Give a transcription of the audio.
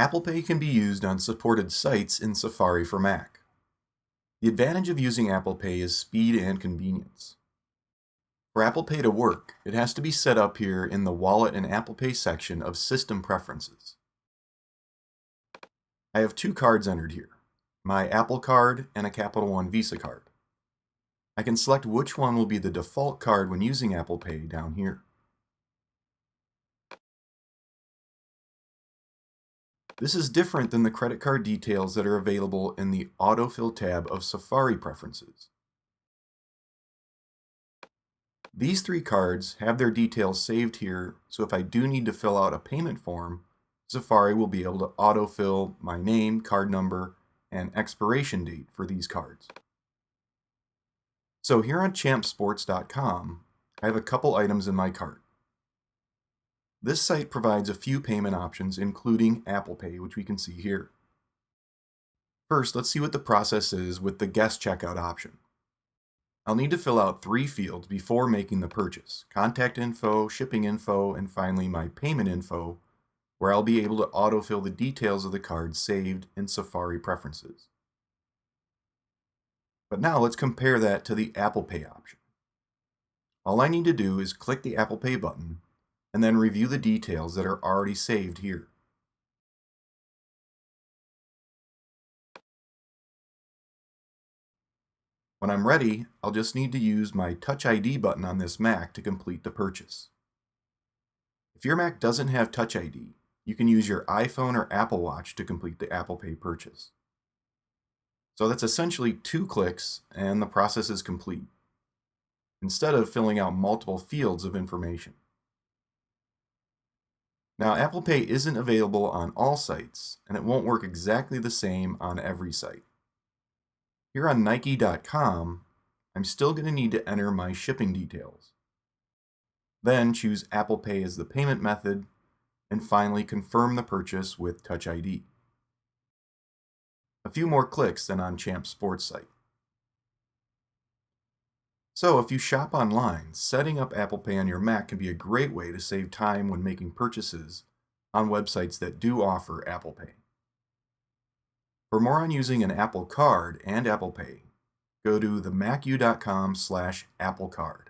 Apple Pay can be used on supported sites in Safari for Mac. The advantage of using Apple Pay is speed and convenience. For Apple Pay to work, it has to be set up here in the Wallet and Apple Pay section of System Preferences. I have two cards entered here, my Apple Card and a Capital One Visa card. I can select which one will be the default card when using Apple Pay down here. This is different than the credit card details that are available in the Autofill tab of Safari Preferences. These three cards have their details saved here, so if I do need to fill out a payment form, Safari will be able to autofill my name, card number, and expiration date for these cards. So here on champsports.com, I have a couple items in my cart. This site provides a few payment options, including Apple Pay, which we can see here. First, let's see what the process is with the guest checkout option. I'll need to fill out 3 fields before making the purchase: contact info, shipping info, and finally my payment info, where I'll be able to autofill the details of the card saved in Safari Preferences. But now let's compare that to the Apple Pay option. All I need to do is click the Apple Pay button and then review the details that are already saved here. When I'm ready, I'll just need to use my Touch ID button on this Mac to complete the purchase. If your Mac doesn't have Touch ID, you can use your iPhone or Apple Watch to complete the Apple Pay purchase. So that's essentially 2 clicks and the process is complete, instead of filling out multiple fields of information. Now, Apple Pay isn't available on all sites, and it won't work exactly the same on every site. Here on Nike.com, I'm still going to need to enter my shipping details. Then choose Apple Pay as the payment method, and finally confirm the purchase with Touch ID. A few more clicks than on Champ's Sports site. So if you shop online, setting up Apple Pay on your Mac can be a great way to save time when making purchases on websites that do offer Apple Pay. For more on using an Apple Card and Apple Pay, go to themacu.com/applecard.